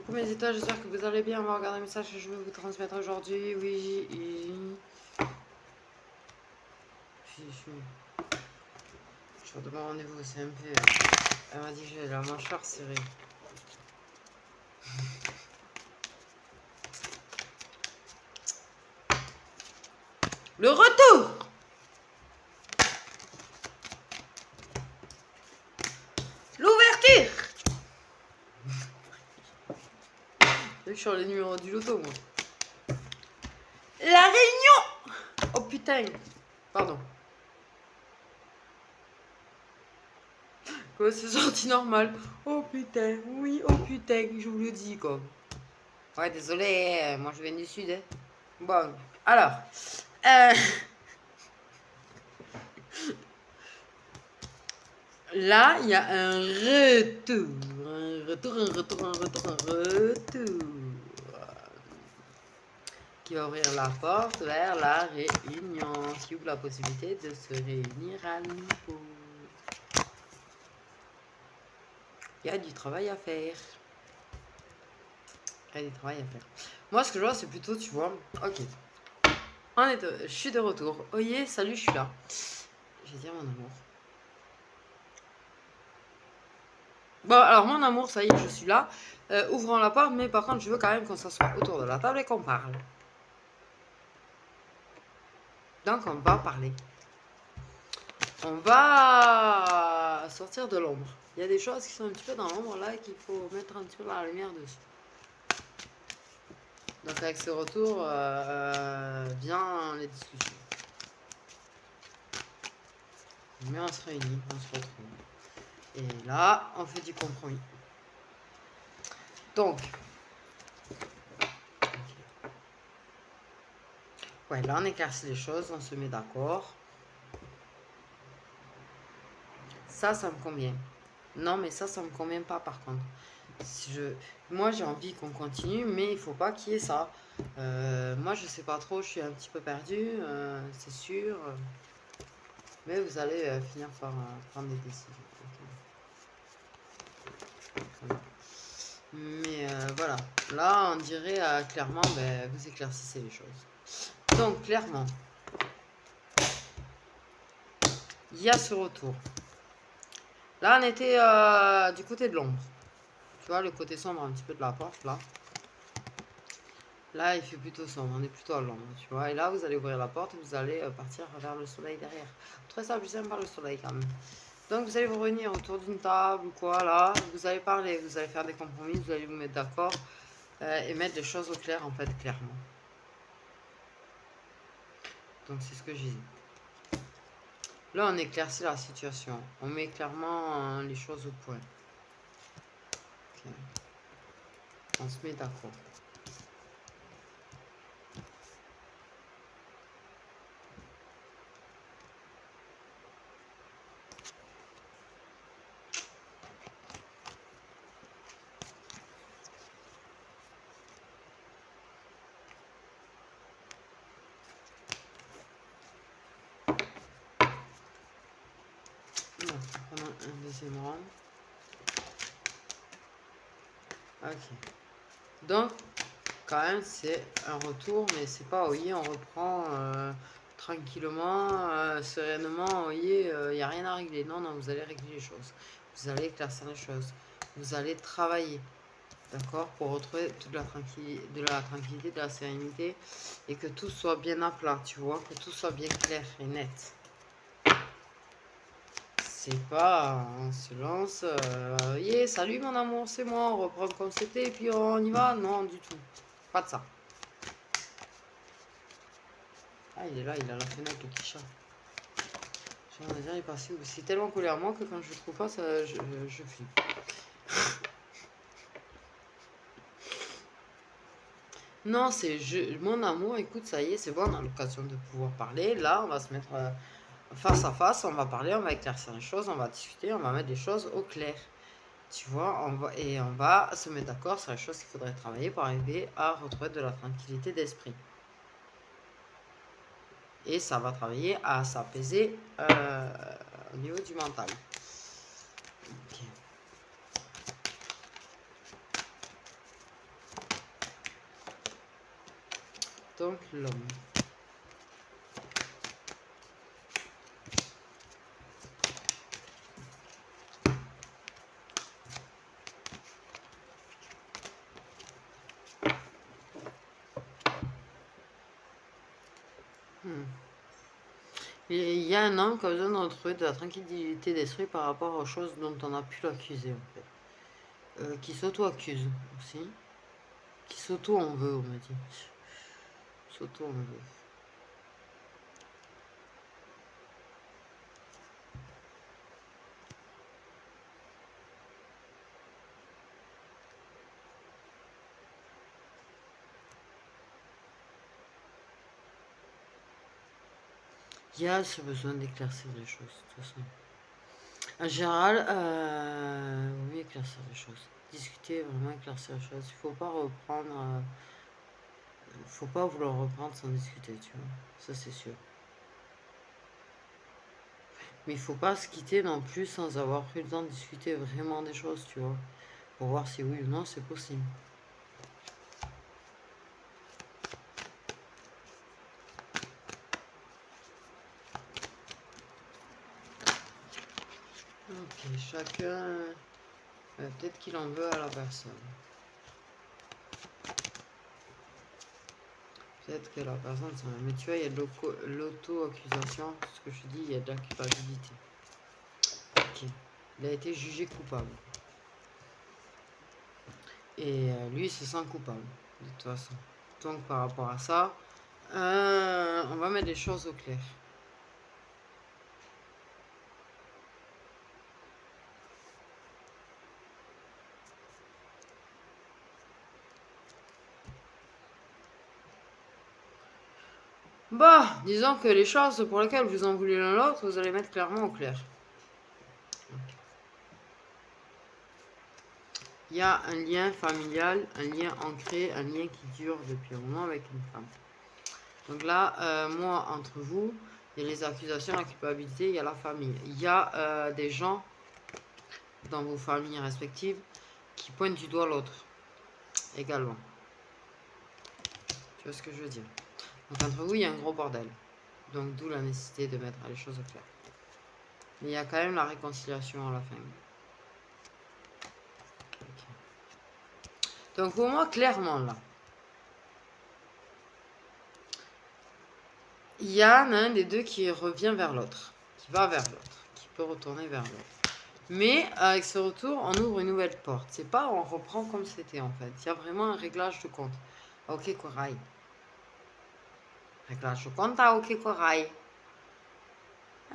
Coucou mes étoiles, j'espère que vous allez bien. On va regarder un message que je vais vous transmettre aujourd'hui. Oui, je suis de mon rendez-vous au CMP. Elle m'a dit que j'ai la mâchoire serrée. Le retour. L'ouverture. Je suis sur les numéros du loto, moi. La réunion. Oh putain. Pardon. Quoi, c'est sorti normal. Oh putain, oui, oh putain, je vous le dis, quoi. Ouais, désolé, moi je viens du sud. Hein. Bon, alors. Là, il y a un retour. Un retour. Qui va ouvrir la porte vers la réunion. Qui ouvre la possibilité de se réunir à nouveau. Il y a du travail à faire. Il y a du travail à faire. Moi, ce que je vois, c'est plutôt, tu vois, ok. Je suis de retour. Oye, salut, je suis là. Je vais dire mon amour. Bon, alors mon amour, ça y est, je suis là. Ouvrons la porte, mais par contre, je veux quand même qu'on s'assoie autour de la table et qu'on parle. Donc, on va parler. On va sortir de l'ombre. Il y a des choses qui sont un petit peu dans l'ombre là et qu'il faut mettre un petit peu la lumière dessus. Donc, avec ce retour, vient les discussions. Mais on se réunit, on se retrouve. Et là, on fait du compromis. Donc, ouais, là on éclaircit les choses, on se met d'accord. Ça me convient. Non, mais ça me convient pas par contre. Moi j'ai envie qu'on continue, mais il faut pas qu'il y ait ça. Moi je sais pas trop, je suis un petit peu perdue, c'est sûr. Mais vous allez finir par prendre des décisions. Voilà. Mais voilà, là on dirait clairement, vous éclaircissez les choses. Donc clairement, il y a ce retour. Là on était du côté de l'ombre. Tu vois le côté sombre un petit peu de la porte là. Là il fait plutôt sombre, on est plutôt à l'ombre, tu vois. Et là vous allez ouvrir la porte et vous allez partir vers le soleil derrière. Vous trouvez ça plus sympa le soleil quand même. Donc vous allez vous réunir autour d'une table ou quoi là. Vous allez parler, vous allez faire des compromis, vous allez vous mettre d'accord. Et mettre les choses au clair en fait clairement. Donc c'est ce que j'ai dit. Là on éclaircit la situation. On met clairement les choses au point. Okay. On se met d'accord. Prenons un deuxième round. Ok. Donc, quand même, c'est un retour, mais c'est pas, oui, on reprend tranquillement, sereinement, oui, il n'y a rien à régler. Non, non, vous allez régler les choses. Vous allez éclaircir les choses. Vous allez travailler, d'accord, pour retrouver toute la tranquillité, de la sérénité, et que tout soit bien à plat, tu vois, que tout soit bien clair et net. C'est pas, on se lance, yeah, salut mon amour, c'est moi, on reprend comme c'était, et puis on y va. Non, du tout. Pas de ça. Ah, il est là, il a la fenêtre, le petit chat. J'aimerais bien y passer. C'est tellement collé à moi que quand je le trouve pas, je flippe. Non, c'est mon amour, écoute, ça y est, c'est bon, on a l'occasion de pouvoir parler. Là, on va se mettre face à face, on va parler, on va éclaircir les choses, on va discuter, on va mettre les choses au clair. Tu vois, on va se mettre d'accord sur les choses qu'il faudrait travailler pour arriver à retrouver de la tranquillité d'esprit. Et ça va travailler à s'apaiser au niveau du mental. Okay. Donc l'homme. Il y a un homme qui a besoin de retrouver de la tranquillité d'esprit par rapport aux choses dont on a pu l'accuser, en fait. Qui s'auto-accuse aussi. Qui s'auto-en veut, on me dit. S'auto-en veut. Il y a ce besoin d'éclaircir les choses, de toute façon. En général, oui, éclaircir les choses. Discuter, vraiment éclaircir les choses. Il faut pas reprendre. Faut pas vouloir reprendre sans discuter, tu vois. Ça, c'est sûr. Mais il faut pas se quitter non plus sans avoir pris le temps de discuter vraiment des choses, tu vois. Pour voir si oui ou non c'est possible. Ok, chacun. Peut-être qu'il en veut à la personne. Peut-être que la personne, ça va. Mais tu vois, il y a de l'auto-accusation. Ce que je dis, il y a de la culpabilité. Ok. Il a été jugé coupable. Et lui, il se sent coupable, de toute façon. Donc, par rapport à ça, on va mettre les choses au clair. Bah, disons que les choses pour lesquelles vous en voulez l'un l'autre, vous allez mettre clairement au clair. Il y a un lien familial, un lien ancré, un lien qui dure depuis un moment avec une femme. Donc là, moi, entre vous, il y a les accusations, la culpabilité, il y a la famille. Il y a des gens dans vos familles respectives qui pointent du doigt l'autre également. Tu vois ce que je veux dire? Donc entre vous, il y a un gros bordel. Donc d'où la nécessité de mettre les choses au clair. Mais il y a quand même la réconciliation à la fin. Okay. Donc pour moi, clairement là, il y en a un des deux qui revient vers l'autre, qui va vers l'autre, qui peut retourner vers l'autre. Mais avec ce retour, on ouvre une nouvelle porte. C'est pas on reprend comme c'était en fait. Il y a vraiment un réglage de compte. Ok, corail. Réglage de compte à ok, corail.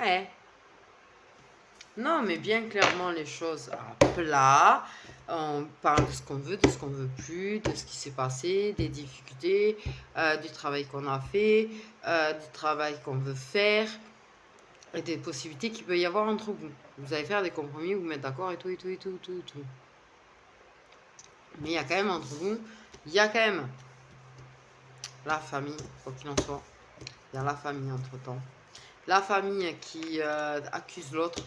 Ouais. Non, mais bien clairement les choses à plat. On parle de ce qu'on veut, de ce qu'on veut plus, de ce qui s'est passé, des difficultés, du travail qu'on a fait, du travail qu'on veut faire, et des possibilités qu'il peut y avoir entre vous. Vous allez faire des compromis, vous mettre d'accord et tout, et tout, et tout, et tout, et tout. Mais il y a quand même entre vous, il y a quand même la famille, quoi qu'il en soit. Il y a la famille entre-temps. La famille qui accuse l'autre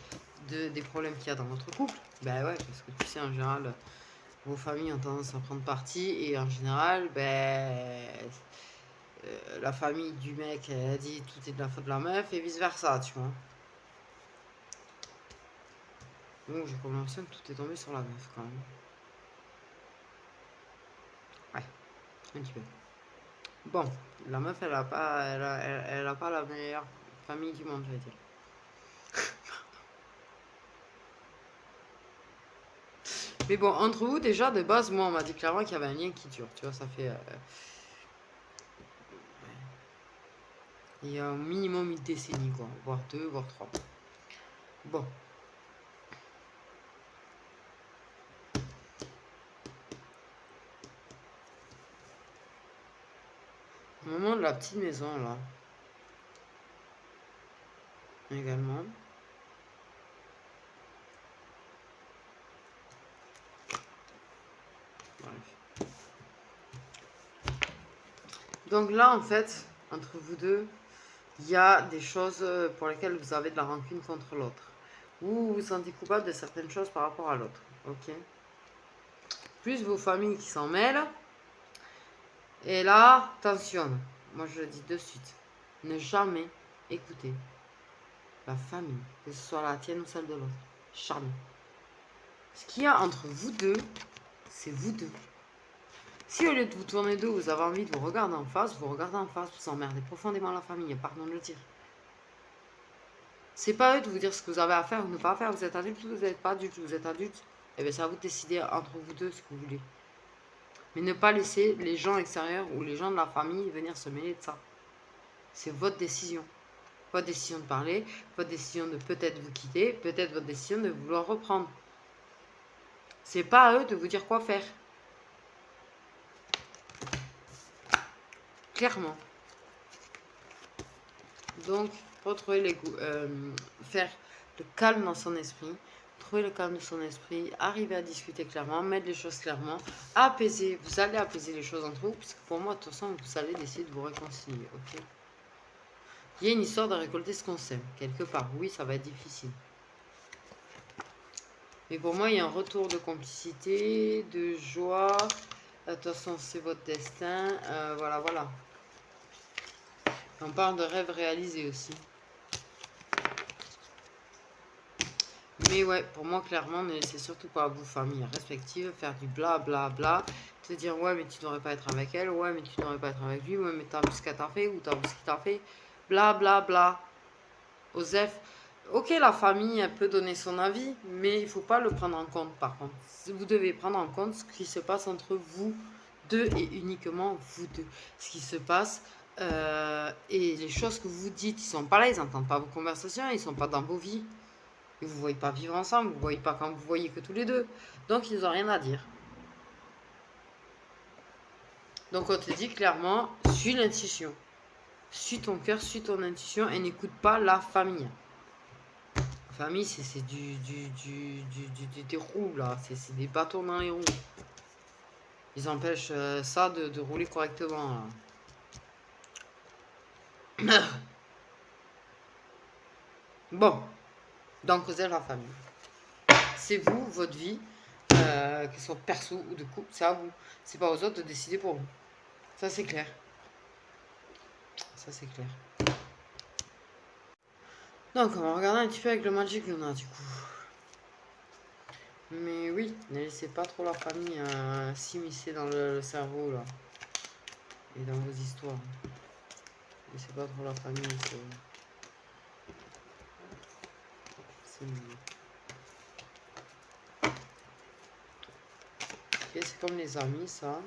des problèmes qu'il y a dans votre couple. Ben ouais, parce que tu sais, en général, vos familles ont tendance à prendre parti. Et en général, la famille du mec, elle dit tout est de la faute de la meuf et vice-versa, tu vois. Bon, j'ai comme l'impression que tout est tombé sur la meuf quand même. Ouais, un petit peu. Bon, la meuf, elle a pas la meilleure famille du monde, je vais dire. Mais bon, entre vous, déjà, de base, moi, on m'a dit clairement qu'il y avait un lien qui dure. Tu vois, ça fait... il y a au minimum une décennie, quoi. Voire 2, voire 3. Bon. Au moment de la petite maison, là. Également. Bref. Donc là, en fait, entre vous deux, il y a des choses pour lesquelles vous avez de la rancune contre l'autre. Ou vous vous sentez coupable de certaines choses par rapport à l'autre. Ok. Plus vos familles qui s'en mêlent. Et là, tension. moi je le dis de suite, ne jamais écouter la famille, que ce soit la tienne ou celle de l'autre. Jamais. Ce qu'il y a entre vous deux, c'est vous deux. Si au lieu de vous tourner deux, vous avez envie de vous regarder en face, vous emmerdez profondément la famille, pardon de le dire. C'est pas eux de vous dire ce que vous avez à faire ou ne pas faire. Vous êtes adulte ou vous n'êtes pas adulte. Vous êtes adulte, et bien c'est à vous de décider entre vous deux ce que vous voulez. Mais ne pas laisser les gens extérieurs ou les gens de la famille venir se mêler de ça. C'est votre décision. Votre décision de parler, votre décision de peut-être vous quitter, peut-être votre décision de vouloir reprendre. C'est pas à eux de vous dire quoi faire. Clairement. Donc, retrouver les goûts, faire le calme dans son esprit, trouver le calme de son esprit, arriver à discuter clairement, mettre les choses clairement, apaiser. Vous allez apaiser les choses entre vous, puisque pour moi, de toute façon, vous allez décider de vous réconcilier, ok? Il y a une histoire de récolter ce qu'on sème, quelque part. Oui, ça va être difficile. Mais pour moi, il y a un retour de complicité, de joie. De toute façon, c'est votre destin. Voilà, voilà. On parle de rêves réalisés aussi. Mais ouais, pour moi, clairement, ne laissez surtout pas vos familles respectives faire du bla bla bla. Te dire, ouais, mais tu devrais pas être avec elle. Ouais, mais tu devrais pas être avec lui. Ouais, mais t'as vu ce qu'elle t'a fait ou t'as vu ce qu'il t'a fait. Bla bla bla. Osef. Ok, la famille, elle peut donner son avis, mais il faut pas le prendre en compte, par contre. Vous devez prendre en compte ce qui se passe entre vous deux et uniquement vous deux. Ce qui se passe et les choses que vous dites, ils sont pas là, ils n'entendent pas vos conversations, ils sont pas dans vos vies. Et vous ne voyez pas vivre ensemble, vous ne voyez pas quand vous voyez que tous les deux. Donc, ils n'ont rien à dire. Donc, on te dit clairement, suis l'intuition. Suis ton cœur, suis ton intuition et n'écoute pas la famille. La famille, c'est des roues, là. C'est des bâtons dans les roues. Ils empêchent ça de rouler correctement. Bon. Donc, vous êtes la famille. C'est vous, votre vie, qu'elle soit perso ou de couple, c'est à vous. C'est pas aux autres de décider pour vous. Ça, c'est clair. Ça, c'est clair. Donc, on va regarder un petit peu avec le Magic Luna, du coup. Mais oui, ne laissez pas trop la famille s'immiscer dans le cerveau, là. Et dans vos histoires. Ne laissez pas trop la famille, c'est mieux. Ok, c'est comme les amis, ça.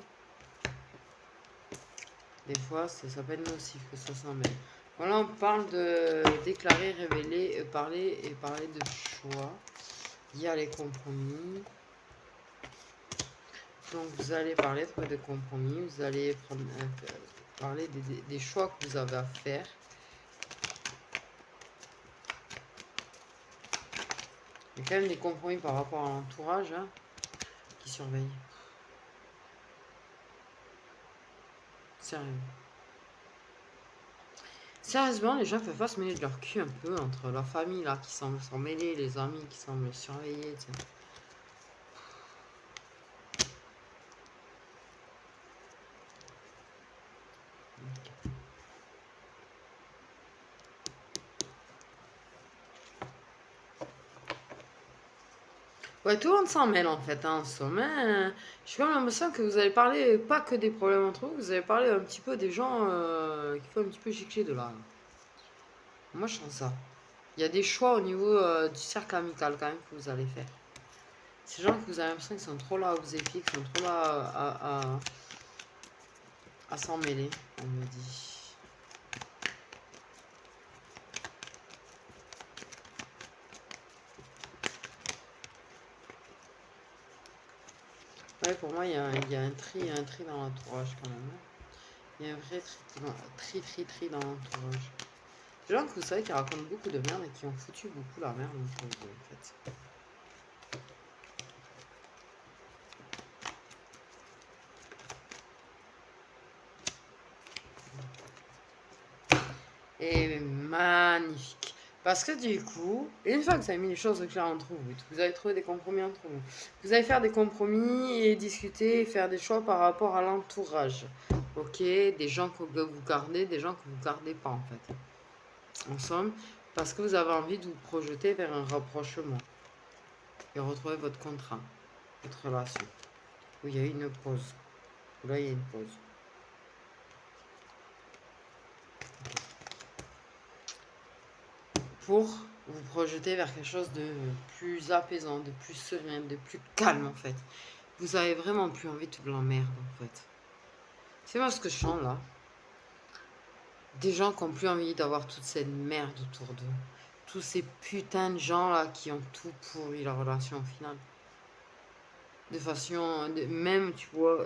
Des fois, ça peut être nocif que ça s'en mêle. Voilà, on parle de déclarer, révéler, parler et parler de choix. Il y a les compromis. Donc, vous allez parler, trouver des compromis. Vous allez parler des choix que vous avez à faire. Il y a quand même des compromis par rapport à l'entourage hein, qui surveille. Sérieux. Sérieusement, les gens peuvent pas se mêler de leur cul un peu entre la famille là qui semble s'en mêler, les amis qui semblent surveiller, etc. Ouais, tout le monde s'en mêle en fait, hein, en somme. Hein. J'ai quand même l'impression que vous allez parler pas que des problèmes entre vous, vous allez parler un petit peu des gens qui font un petit peu gicler de là. Moi, je sens ça. Il y a des choix au niveau du cercle amical quand même que vous allez faire. Ces gens que vous avez l'impression qu'ils sont trop là à vous épier, qui sont trop là à s'en mêler, on me dit. Ouais, pour moi, il y a un tri dans l'entourage quand même. Il y a un vrai tri dans l'entourage. Des gens que vous savez qui racontent beaucoup de merde et qui ont foutu beaucoup la merde entre vous, en fait. Et magnifique. Parce que du coup, une fois que vous avez mis les choses au clair entre vous, vous avez trouvé des compromis entre vous, vous allez faire des compromis et discuter et faire des choix par rapport à l'entourage. Ok, des gens que vous gardez, des gens que vous gardez pas en fait. En somme, parce que vous avez envie de vous projeter vers un rapprochement et retrouver votre contrat, votre relation. Où il y a une pause. Là, il y a une pause. Pour vous projeter vers quelque chose de plus apaisant, de plus serein, de plus calme en fait. Vous avez vraiment plus envie de l'emmerde en fait. C'est moi ce que je sens là. Des gens qui n'ont plus envie d'avoir toute cette merde autour d'eux. Tous ces putains de gens là qui ont tout pourri la relation au final. De façon, même tu vois,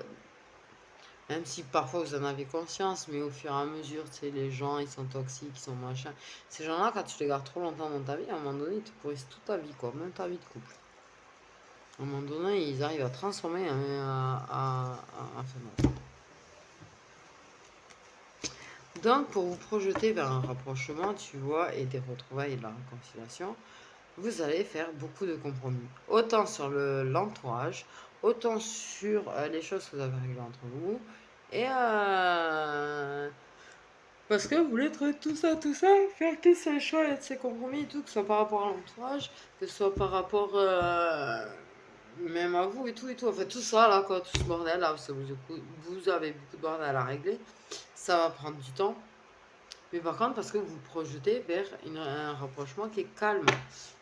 même si parfois vous en avez conscience, mais au fur et à mesure, tu sais, les gens ils sont toxiques, ils sont machin. Ces gens-là, quand tu les gardes trop longtemps dans ta vie, à un moment donné, ils te pourrissent toute ta vie, quoi, même ta vie de couple. À un moment donné, ils arrivent à transformer enfin, bon. Donc, pour vous projeter vers un rapprochement, tu vois, et des retrouvailles et de la réconciliation, vous allez faire beaucoup de compromis. Autant sur l'entourage, autant sur les choses que vous avez réglées entre vous. Et parce que vous voulez trouver tout ça, faire tous ces choix et ces compromis et tout, que ce soit par rapport à l'entourage, que ce soit par rapport même à vous et tout et tout. En fait, tout ça là, quoi, tout ce bordel là, parce que vous avez beaucoup de bordel à régler, ça va prendre du temps. Mais par contre, parce que vous vous projetez vers un rapprochement qui est calme.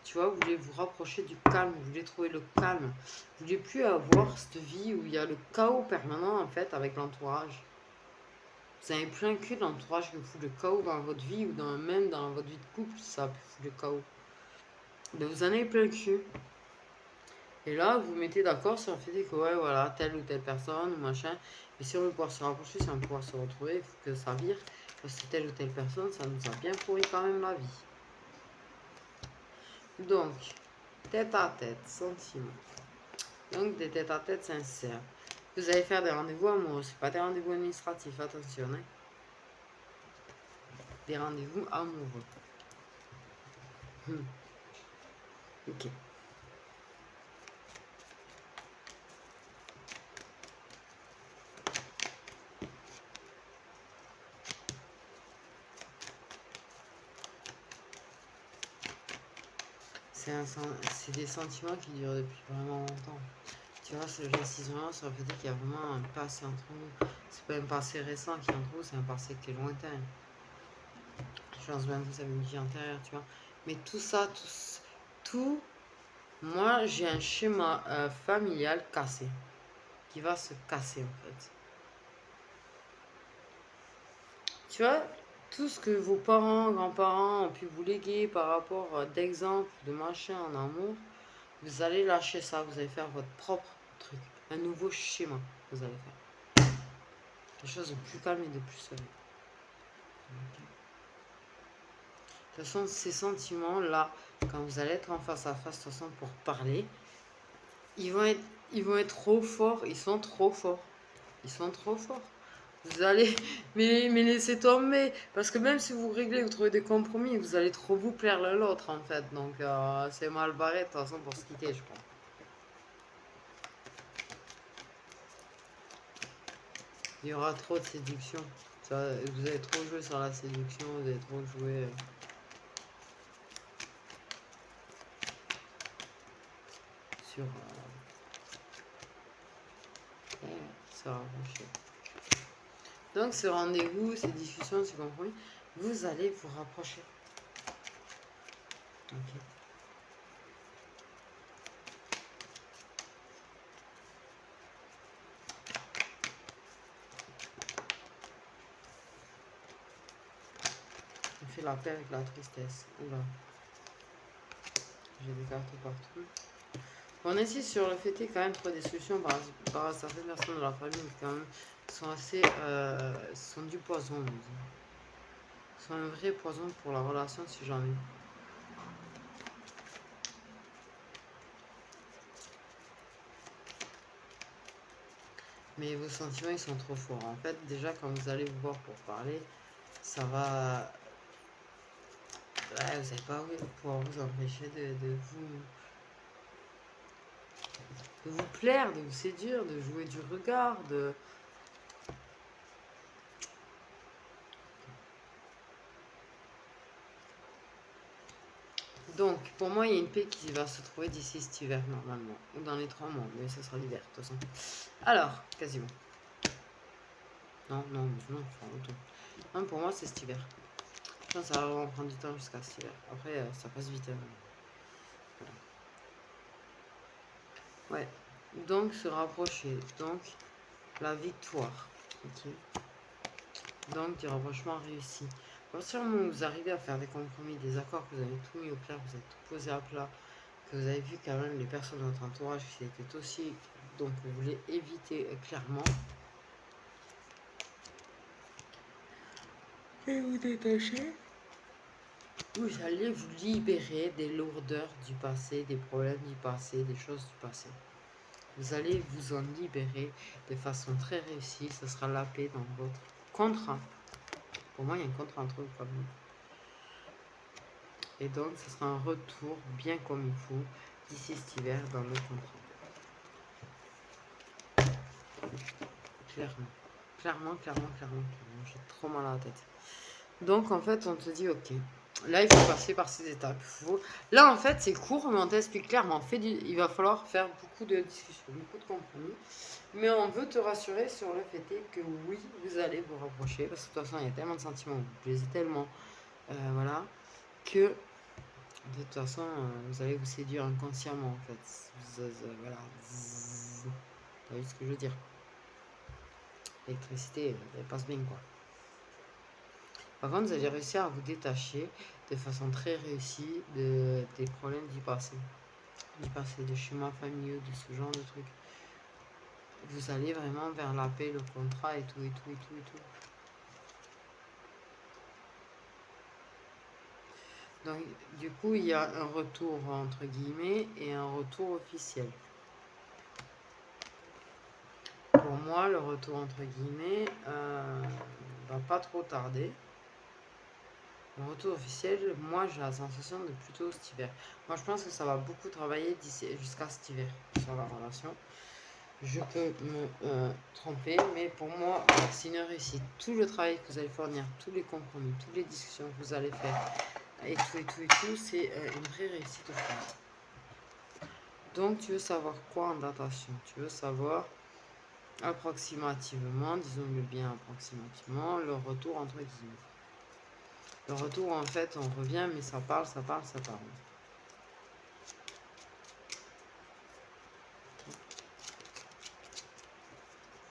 Tu vois, vous voulez vous rapprocher du calme, vous voulez trouver le calme. Vous voulez plus avoir cette vie où il y a le chaos permanent en fait avec l'entourage. Vous avez plein cul d'entourage qui fout le chaos dans votre vie ou même dans votre vie de couple, ça fout le chaos. Donc vous en avez plein le cul. Et là, vous mettez d'accord sur le fait que ouais, voilà, telle ou telle personne ou machin. Et si on veut pouvoir se rapprocher, si on veut pouvoir se retrouver, il faut que ça vire. Parce que telle ou telle personne, ça nous a bien pourri quand même la vie. Donc, tête à tête, sentiment. Donc, des têtes à tête sincères. Vous allez faire des rendez-vous amoureux, c'est pas des rendez-vous administratifs, attention. Hein. Des rendez-vous amoureux. Ok. C'est des sentiments qui durent depuis vraiment longtemps. Tu vois, j'insiste vraiment sur le fait qu'il y a vraiment un passé entre nous. C'est pas un passé récent qui est entre nous, c'est un passé qui est lointain. Je pense même que vous avez une vie antérieure, tu vois. Mais tout ça, tout moi j'ai un schéma familial cassé. Qui va se casser en fait. Tu vois, tout ce que vos parents, grands-parents ont pu vous léguer par rapport d'exemples, de machin en amour, vous allez lâcher ça, vous allez faire votre propre truc, un nouveau schéma, vous allez faire. Quelque chose de plus calme et de plus serein. De toute façon, ces sentiments-là, quand vous allez être en face à face, de toute façon, pour parler, ils vont être trop forts, ils sont trop forts. Ils sont trop forts. Vous allez, mais laissez tomber. Parce que même si vous réglez, vous trouvez des compromis, vous allez trop vous plaire l'un l'autre en fait. Donc c'est mal barré de toute façon pour se quitter, je crois. Il y aura trop de séduction. Vous avez trop joué sur la séduction, vous avez trop joué sur se rapprocher. Donc ce rendez-vous, ces discussions, ces compromis, vous allez vous rapprocher. Ok. On fait la paix avec la tristesse. Oula. J'ai des cartes partout. On insiste sur le fait qu'il y a quand même trouver des solutions par certaines personnes de la famille qui quand même sont assez sont du poison, on dit. Sont un vrai poison pour la relation si j'en ai. Mais vos sentiments ils sont trop forts. En fait, déjà quand vous allez vous voir pour parler, ça va. Ouais, vous n'allez pas pouvoir vous empêcher de vous plaire, de vous séduire, de jouer du regard, Donc, pour moi, il y a une paix qui va se trouver d'ici cet hiver, normalement. Ou dans les 3 mois, mais ce sera l'hiver, de toute façon. Alors, quasiment. Non, non, non, enfin, automne. Non, pour moi, c'est cet hiver. Je pense que ça va vraiment prendre du temps jusqu'à cet hiver. Après, ça passe vite. Hein. Voilà. Ouais. Donc, se rapprocher. Donc, la victoire. Ok. Donc, du rapprochement réussi. À partir du moment où vous arrivez à faire des compromis, des accords, que vous avez tout mis au clair, vous avez tout posé à plat, que vous avez vu quand même les personnes de votre entourage qui étaient aussi, donc vous voulez éviter clairement, et vous détacher, vous allez vous libérer des lourdeurs du passé, des problèmes du passé, des choses du passé. Vous allez vous en libérer de façon très réussie. Ce sera la paix dans votre contrat. Pour moi, il y a un contrat entre vous quand même. Et donc, ce sera un retour bien comme il faut d'ici cet hiver dans le contrat. Clairement. Clairement. J'ai trop mal à la tête. Donc, en fait, on te dit, ok, là, il faut passer par ces étapes. Là, en fait, c'est court, mais on t'explique clairement. Il va falloir faire beaucoup de discussions, beaucoup de compromis. Mais on veut te rassurer sur le fait que oui, vous allez vous rapprocher. Parce que de toute façon, il y a tellement de sentiments, vous plaisez tellement, voilà, que de toute façon, vous allez vous séduire inconsciemment, en fait. Voilà. Vous voyez ce que je veux dire? L'électricité, elle passe bien, quoi. Par contre, vous allez réussir à vous détacher de façon très réussie des problèmes du passé, des schémas familiaux, de ce genre de trucs. Vous allez vraiment vers la paix, le contrat et tout. Donc, du coup, il y a un retour entre guillemets et un retour officiel. Pour moi, le retour entre guillemets va pas trop tarder. Le retour officiel, moi j'ai la sensation de plutôt cet hiver. Moi je pense que ça va beaucoup travailler jusqu'à cet hiver sur la relation. Je peux me tromper, mais pour moi, c'est une réussite. Tout le travail que vous allez fournir, tous les compromis, toutes les discussions que vous allez faire, et tout, c'est une vraie réussite au final. Donc tu veux savoir quoi en datation? Tu veux savoir approximativement, disons-le bien approximativement, le retour entre guillemets. Le retour, en fait, on revient, mais ça parle.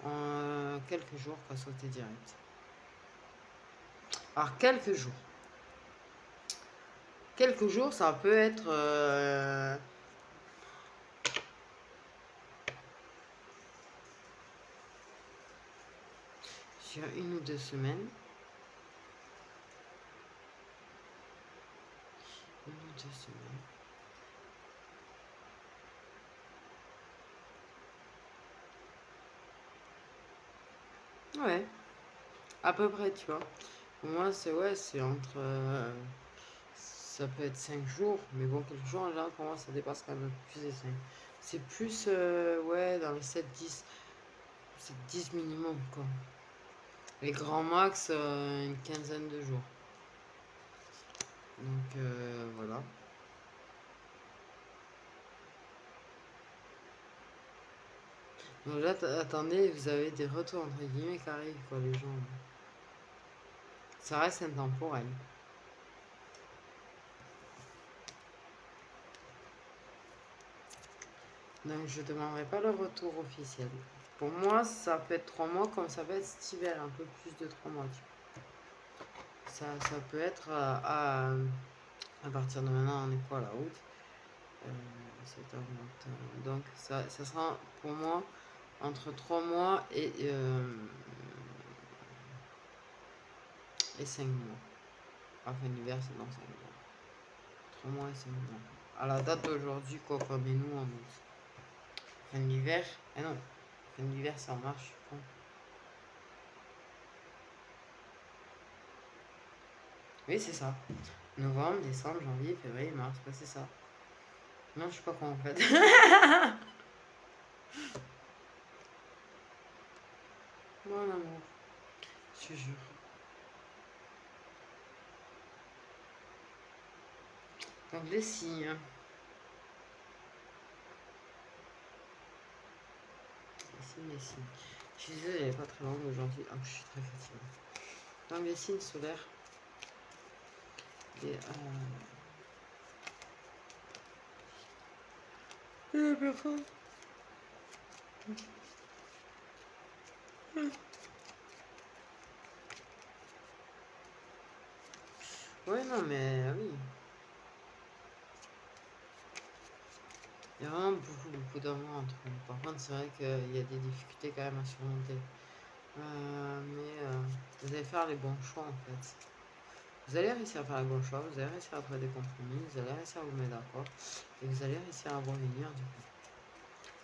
En quelques jours, qu'à sauter direct. Alors, quelques jours. Quelques jours, ça peut être... sur 1 ou 2 semaines. 1 ou 2 semaines. Ouais, à peu près, tu vois. Pour moi, c'est entre... ça peut être 5 jours, mais bon, quelques jours, là, pour moi, ça dépasse quand même plus des 5. C'est plus, ouais, dans les 7-10. 7-10 minimum, quoi. Les grands max, une quinzaine de jours. Donc, voilà. Donc là, attendez, vous avez des retours entre guillemets qui arrivent, quoi, les gens. Ça reste intemporel. Donc je ne demanderai pas le retour officiel. Pour moi, ça peut être 3 mois, comme ça peut être cet hiver, un peu plus de 3 mois. Ça peut être à partir de maintenant, on est quoi, la août, donc ça sera pour moi entre 3 mois et 5 mois. Enfin, l'hiver, c'est dans 5 mois. 3 mois et 5 mois. À la date d'aujourd'hui, quoi, comme nous en août. Fin de l'hiver. Ah non. Fin de l'hiver, c'est en mars, je crois. Oui, c'est ça. Novembre, décembre, janvier, février, mars. Ouais, c'est ça. Non, je sais pas quoi en fait. Mon amour. Je te jure. Donc les signes. Les signes. Je suis désolée, elle n'est pas très longue aujourd'hui. Ah, je suis très fatiguée. Donc les signes solaires. Et la personne. Ouais, non, mais oui. Il y a vraiment beaucoup d'amour entre nous. Par contre, c'est vrai qu'il y a des difficultés quand même à surmonter. Vous allez faire les bons choix en fait. Vous allez réussir à faire les bons choix, vous allez réussir à trouver des compromis, vous allez réussir à vous mettre d'accord et vous allez réussir à revenir du coup.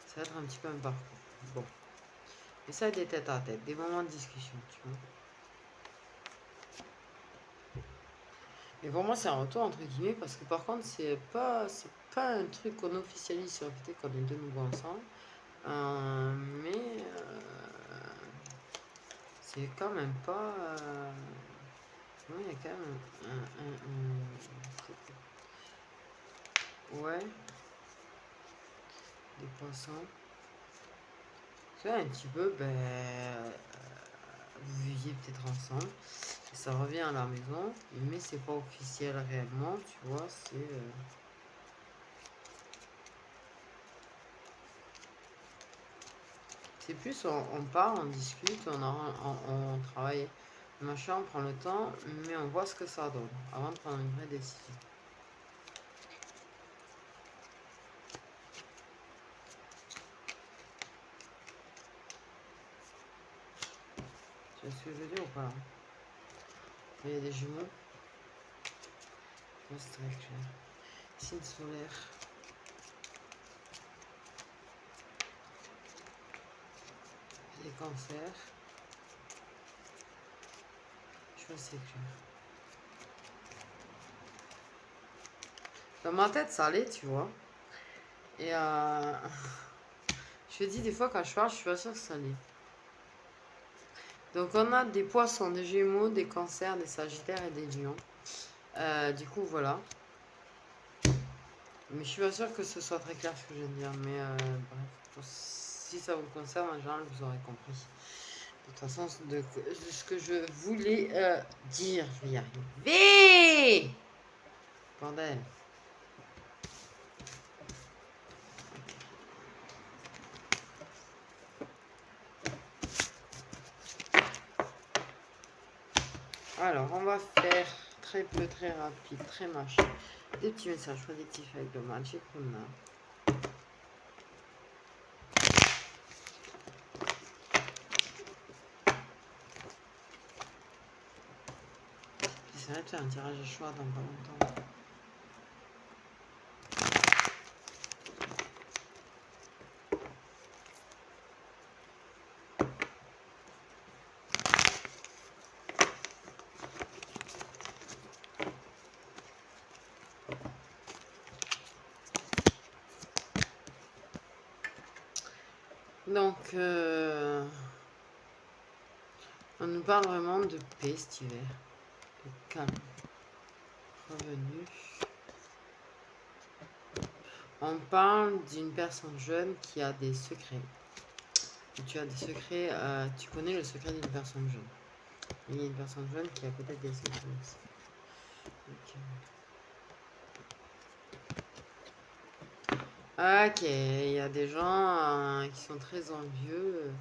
Ça va être un petit peu un parcours. Bon. Et ça, des têtes à tête, des moments de discussion, tu vois. Et pour moi, c'est un retour entre guillemets parce que par contre, c'est pas un truc qu'on officialise sur le côté qu'on est de nouveau ensemble. Mais c'est quand même pas. Non, il y a quand même ouais, des poissons. C'est un petit peu, vous viviez peut-être ensemble. Et ça revient à la maison, mais c'est pas officiel réellement, tu vois. C'est plus, on part, on discute, on travaille, machin, on prend le temps, mais on voit ce que ça donne avant de prendre une vraie décision. Tu vois ce que je veux dire ou pas? Il y a des jumeaux. C'est très clair. Signe solaire. Les cancers. Je vois c'est clair. Dans ma tête, ça allait, tu vois. Et je me dis des fois quand je parle, je suis pas sûre que ça allait. Donc on a des poissons, des gémeaux, des cancers, des sagittaires et des lions. Du coup, voilà. Mais je suis pas sûre que ce soit très clair ce que je viens de dire. Mais bref, si ça vous concerne, en général, vous aurez compris. De toute façon, de ce que je voulais dire, je vais y arriver. Bordel. Alors, on va faire très peu, très rapide, très machin. Des petits messages positifs avec le Magic Runa. J'essaierai de faire un tirage à choix dans pas longtemps. Donc, on nous parle vraiment de paix cet hiver, de calme, revenu. On parle d'une personne jeune qui a des secrets. Tu as des secrets, tu connais le secret d'une personne jeune. Il y a une personne jeune qui a peut-être des secrets aussi. Ok, il y a des gens qui sont très envieux.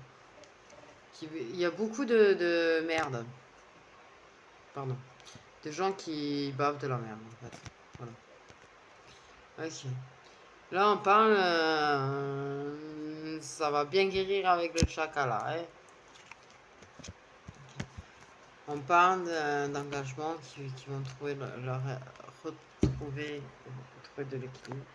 Il y a beaucoup de merde. Pardon. De gens qui bavent de la merde, en fait. Voilà. Ok. Là, on parle... ça va bien guérir avec le chakala, hein. On parle d'engagement qui vont trouver retrouver de l'équilibre.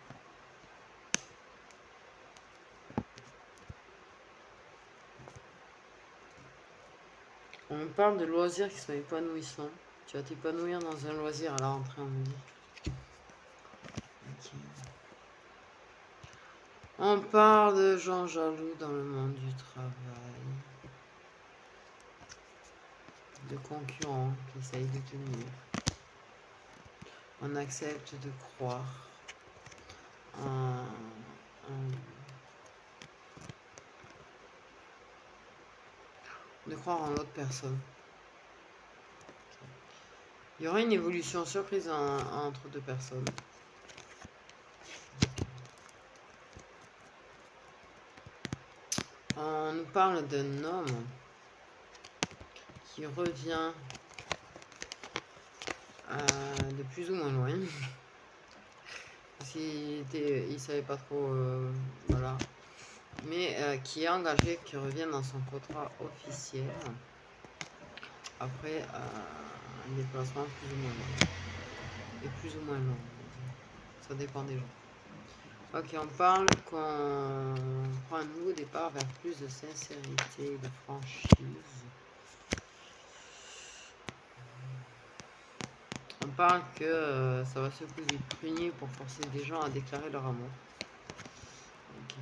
On parle de loisirs qui sont épanouissants. Tu vas t'épanouir dans un loisir à la rentrée, on me dit. Okay. On parle de gens jaloux dans le monde du travail. De concurrents qui essayent de tenir. On accepte de croire en, de croire en l'autre personne. Il y aura une évolution surprise entre deux personnes. On nous parle d'un homme qui revient de plus ou moins loin. Parce qu'il savait pas trop, voilà. Mais qui est engagé, qui revient dans son contrat officiel. Après un déplacement plus ou moins long. Et plus ou moins long. Ça dépend des gens. Ok, on parle qu'on prend un nouveau départ vers plus de sincérité, de franchise. On parle que ça va secouer des pruniers pour forcer des gens à déclarer leur amour. Okay.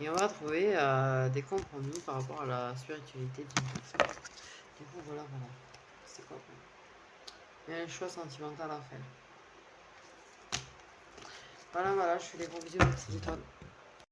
Et on va trouver des compromis par rapport à la spiritualité d'une personne. Du coup, voilà. C'est quoi? Il y a un choix sentimental à faire. Voilà, je fais des gros bisous, petite étoile.